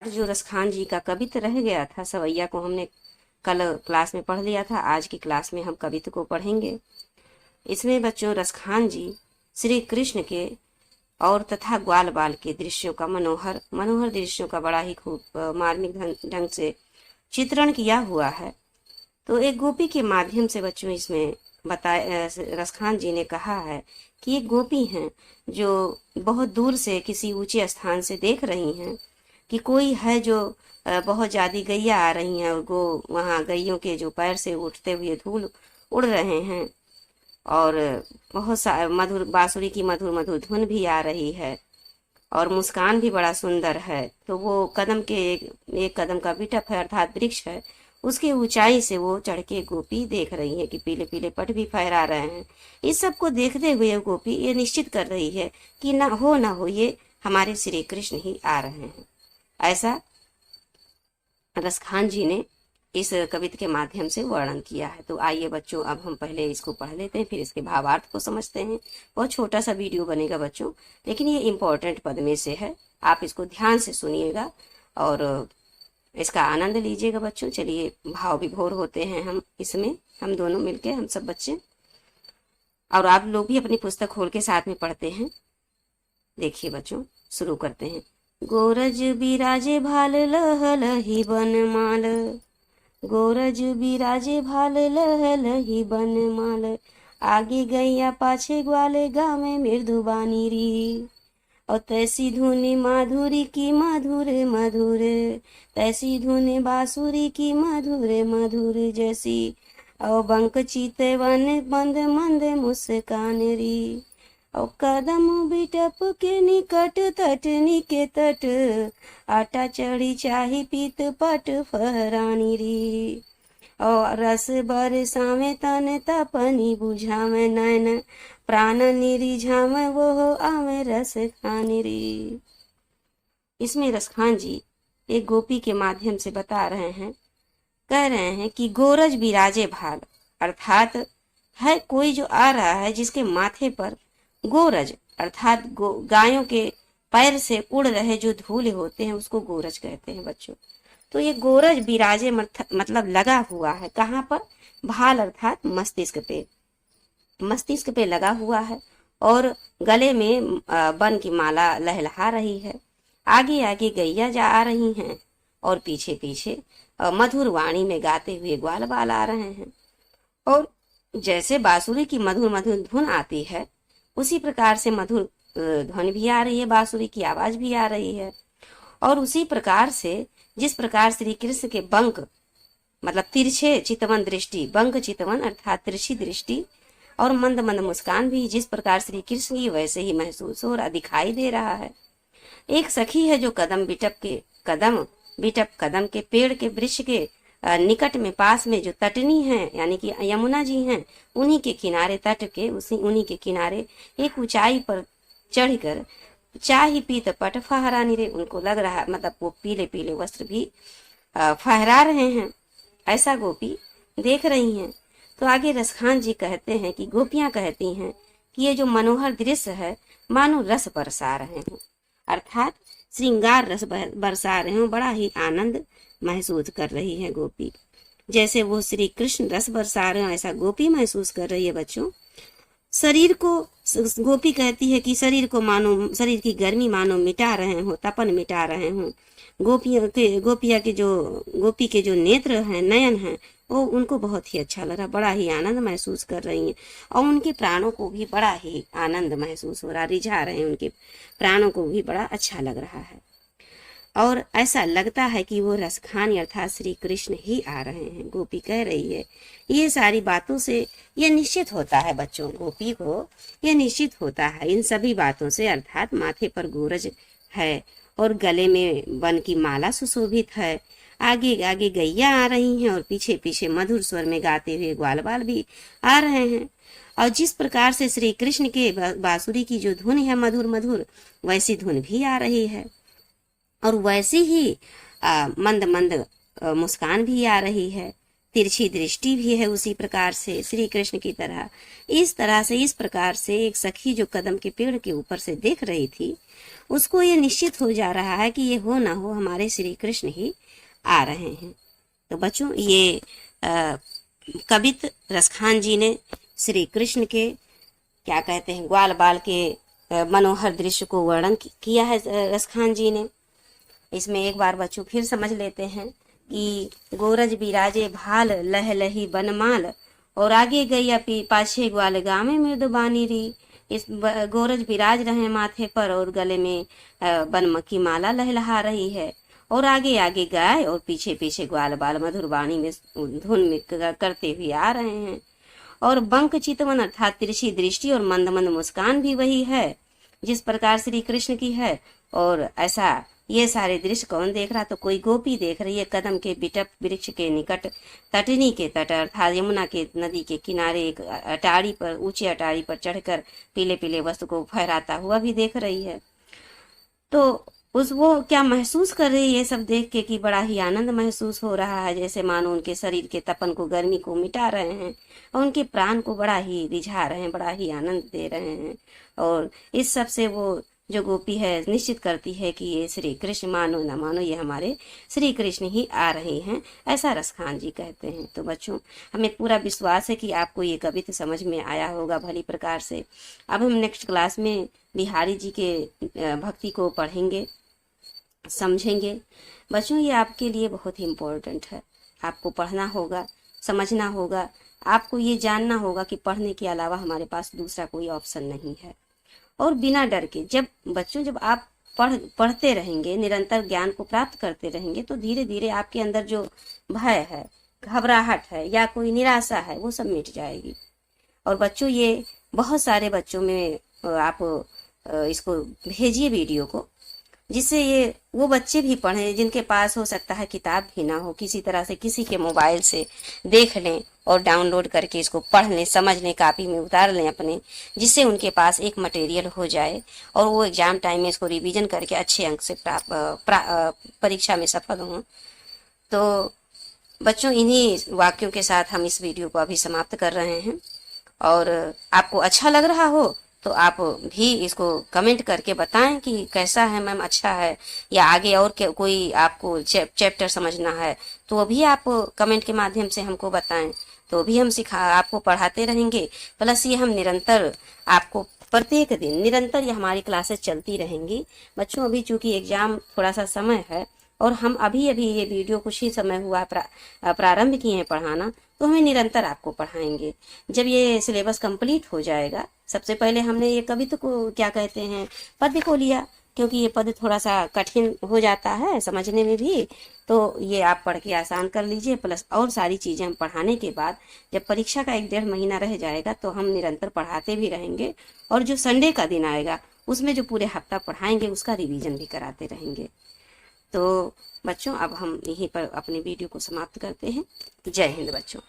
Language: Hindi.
जो रसखान जी का कवित्त रह गया था सवैया को हमने कल क्लास में पढ़ लिया था। आज की क्लास में हम कवित्त को पढ़ेंगे। इसमें बच्चों रसखान जी श्री कृष्ण के और तथा ग्वाल बाल के दृश्यों का मनोहर मनोहर दृश्यों का बड़ा ही खूब मार्मिक ढंग से चित्रण किया हुआ है। तो एक गोपी के माध्यम से बच्चों इसमें रसखान जी ने कहा है कि एक गोपी हैं जो बहुत दूर से किसी ऊंचे स्थान से देख रही हैं कि कोई है जो बहुत ज्यादा गैया आ रही हैं और वहाँ गैयों के जो पैर से उठते हुए धूल उड़ रहे हैं और बहुत सा मधुर बांसुरी की मधुर मधुर धुन भी आ रही है और मुस्कान भी बड़ा सुंदर है। तो वो कदम के एक कदम का बिटप है अर्थात वृक्ष है, उसके ऊंचाई से वो चढ़ के गोपी देख रही है कि पीले पीले पट भी फहरा रहे हैं। इस सब को देखते हुए गोपी ये निश्चित कर रही है कि ना हो ये हमारे श्री कृष्ण ही आ रहे हैं। ऐसा रसखान जी ने इस कविता के माध्यम से वर्णन किया है। तो आइए बच्चों अब हम पहले इसको पढ़ लेते हैं, फिर इसके भावार्थ को समझते हैं। बहुत छोटा सा वीडियो बनेगा बच्चों, लेकिन ये इम्पोर्टेंट पद में से है, आप इसको ध्यान से सुनिएगा और इसका आनंद लीजिएगा बच्चों। चलिए भाव विभोर होते हैं हम इसमें, हम दोनों मिलके, हम सब बच्चे और आप लोग भी अपनी पुस्तक खोल के साथ में पढ़ते हैं। देखिए बच्चों शुरू करते हैं। गोरज बिराजे भाल लह लही बनमाल, गोरज बिराजे भाल लह लही बनमाल, आगे गैया पाछे ग्वाले गावे मृदुबानी री, और तैसी धुनी माधुरी की मधुर मधुर, तैसी धुनी बांसुरी की मधुर मधुर, जैसी और बंक चीते वन मंद मंद मुस्कान री, और कदम बिटप के निकट तटनी के तट, आटा चढ़ी चाही पीत पट फहरानी री, और रस बरसावे तन तपनी बुझावे नैन, प्राण निरिझावे वो आवे रस खानी री। इसमें रसखान जी एक गोपी के माध्यम से बता रहे हैं, कह रहे हैं कि गोरज बिराजे भाल, अर्थात है कोई जो आ रहा है जिसके माथे पर गोरज अर्थात गायों के पैर से उड़ रहे जो धूल होते हैं उसको गोरज कहते हैं बच्चों। तो ये गोरज बिराजे मतलब लगा हुआ है, कहाँ पर? भाल अर्थात मस्तिष्क पे लगा हुआ है और गले में बन की माला लहलहा रही है। आगे आगे गैया जा आ रही हैं और पीछे पीछे मधुर वाणी में गाते हुए ग्वाल बाल आ रहे हैं। और जैसे बांसुरी की मधुर मधुर धुन आती है उसी प्रकार से मधुर ध्वनि भी आ रही है, बांसुरी की आवाज भी आ रही है। और उसी प्रकार से जिस प्रकार श्री कृष्ण के बंक मतलब तिरछे चितवन दृष्टि, बंक चितवन अर्थात तिरछी दृष्टि और मंद मंद मुस्कान भी जिस प्रकार श्री कृष्ण की वैसे ही महसूस हो रहा दिखाई दे रहा है। एक सखी है जो कदम बिटप कदम के पेड़ के वृक्ष के निकट में पास में जो तटनी है यानी कि यमुना जी हैं, उन्हीं के किनारे तट के उन्हीं के किनारे एक ऊंचाई पर चढ़कर चाही पीत पट फहरानी रे, उनको लग रहा मतलब वो पीले पीले वस्त्र भी फहरा रहे हैं, ऐसा गोपी देख रही हैं। तो आगे रसखान जी कहते हैं कि गोपियां कहती हैं कि ये जो मनोहर दृश्य है मानो रस बरसा रहे हैं, अर्थात श्रृंगार रस बरसा रहे हो, बड़ा ही आनंद महसूस कर रही है गोपी। जैसे वो श्री कृष्ण रस बरसा रहे हो ऐसा गोपी महसूस कर रही है बच्चों। शरीर को गोपी कहती है कि शरीर की गर्मी मानो मिटा रहे हो, तपन मिटा रहे हो। गोपी के जो नेत्र हैं, नयन हैं, वो उनको बहुत ही अच्छा लग रहा, बड़ा ही आनंद महसूस कर रही हैं और उनके प्राणों को भी बड़ा ही आनंद महसूस हो रहा, रिझा रहे हैं, उनके प्राणों को भी बड़ा अच्छा लग रहा है। और ऐसा लगता है कि वो रसखान अर्थात श्री कृष्ण ही आ रहे हैं, गोपी कह रही है। ये सारी बातों से ये निश्चित होता है बच्चों, गोपी को ये निश्चित होता है इन सभी बातों से, अर्थात माथे पर गोरज है और गले में वन की माला सुशोभित है, आगे आगे गैया आ रही हैं और पीछे पीछे मधुर स्वर में गाते हुए ग्वाल बाल भी आ रहे हैं। और जिस प्रकार से श्री कृष्ण के बांसुरी की जो धुन है मधुर मधुर, वैसी धुन भी आ रही है और वैसी ही मंद मंद मुस्कान भी आ रही है, तिरछी दृष्टि भी है उसी प्रकार से श्री कृष्ण की तरह। इस प्रकार से एक सखी जो कदम के पेड़ के ऊपर से देख रही थी उसको ये निश्चित हो जा रहा है कि ये हो ना हो हमारे श्री कृष्ण ही आ रहे हैं। तो बच्चों ये कवित रसखान जी ने श्री कृष्ण के क्या कहते हैं ग्वाल बाल के मनोहर दृश्य को वर्णन किया है रसखान जी ने। इसमें एक बार बच्चों फिर समझ लेते हैं कि गोरज बिराजे भाल लह लही बनमाल और आगे गई अपी पाछे ग्वाल गामे मृदुबानी री। इस गोरज बिराज रहे माथे पर और गले में बनम की माला लहलहा रही है और आगे आगे गाय और पीछे पीछे ग्वाल बाल मधुर वाणी में धुन में करते हुए आ रहे हैं। और बंक चितवन अर्थात तिरछी दृष्टि और मंद मंद मुस्कान भी वही है जिस प्रकार श्री कृष्ण की है। और ऐसा ये सारे दृश्य कौन देख रहा? तो कोई गोपी देख रही है कदम के बिटप वृक्ष के निकट तटनी के तट अर्थात यमुना के नदी के किनारे एक अटारी पर ऊंची अटारी पर चढ़कर पीले पीले वस्त्र को फहराता हुआ भी देख रही है। तो वो क्या महसूस कर रही है ये सब देख के कि बड़ा ही आनंद महसूस हो रहा है, जैसे मानो उनके शरीर के तपन को गर्मी को मिटा रहे हैं और उनके प्राण को बड़ा ही रिझा रहे हैं, बड़ा ही आनंद दे रहे हैं। और इस सब से वो जो गोपी है निश्चित करती है कि ये श्री कृष्ण मानो न मानो ये हमारे श्री कृष्ण ही आ रहे हैं, ऐसा रसखान जी कहते हैं। तो बच्चों हमें पूरा विश्वास है कि आपको ये कविता समझ में आया होगा भली प्रकार से। अब हम नेक्स्ट क्लास में बिहारी जी के भक्ति को पढ़ेंगे, समझेंगे। बच्चों ये आपके लिए बहुत ही इम्पोर्टेंट है, आपको पढ़ना होगा, समझना होगा, आपको ये जानना होगा कि पढ़ने के अलावा हमारे पास दूसरा कोई ऑप्शन नहीं है। और बिना डर के जब आप पढ़ते रहेंगे, निरंतर ज्ञान को प्राप्त करते रहेंगे, तो धीरे धीरे आपके अंदर जो भय है, घबराहट है या कोई निराशा है वो सब मिट जाएगी। और बच्चों ये बहुत सारे बच्चों में आप इसको भेजिए वीडियो को, जिससे ये वो बच्चे भी पढ़ें जिनके पास हो सकता है किताब भी ना हो, किसी तरह से किसी के मोबाइल से देख लें और डाउनलोड करके इसको पढ़ लें, समझ लें, कापी में उतार लें अपने, जिससे उनके पास एक मटेरियल हो जाए और वो एग्जाम टाइम में इसको रिवीजन करके अच्छे अंक से परीक्षा में सफल हों। तो बच्चों इन्हीं वाक्यों के साथ हम इस वीडियो को अभी समाप्त कर रहे हैं। और आपको अच्छा लग रहा हो तो आप भी इसको कमेंट करके बताएं कि कैसा है मैम, अच्छा है, या आगे और कोई आपको चैप्टर समझना है तो भी आप कमेंट के माध्यम से हमको बताएं, तो भी हम आपको पढ़ाते रहेंगे। प्लस ये हम निरंतर आपको प्रत्येक दिन निरंतर ये हमारी क्लासेस चलती रहेंगी। बच्चों अभी चूंकि एग्जाम थोड़ा सा समय है और हम अभी ये वीडियो कुछ ही समय हुआ प्रारंभ किए हैं पढ़ाना, तो हमें निरंतर आपको पढ़ाएंगे। जब ये सिलेबस कंप्लीट हो जाएगा, सबसे पहले हमने ये कविता को क्या कहते हैं पद्य को लिया, क्योंकि ये पद्य थोड़ा सा कठिन हो जाता है समझने में भी, तो ये आप पढ़ के आसान कर लीजिए। प्लस और सारी चीज़ें हम पढ़ाने के बाद जब परीक्षा का 1-1.5 महीना रह जाएगा तो हम निरंतर पढ़ाते भी रहेंगे, और जो संडे का दिन आएगा उसमें जो पूरे हफ्ता पढ़ाएंगे उसका रिवीजन भी कराते रहेंगे। तो बच्चों अब हम यहीं पर अपने वीडियो को समाप्त करते हैं। जय हिंद बच्चों।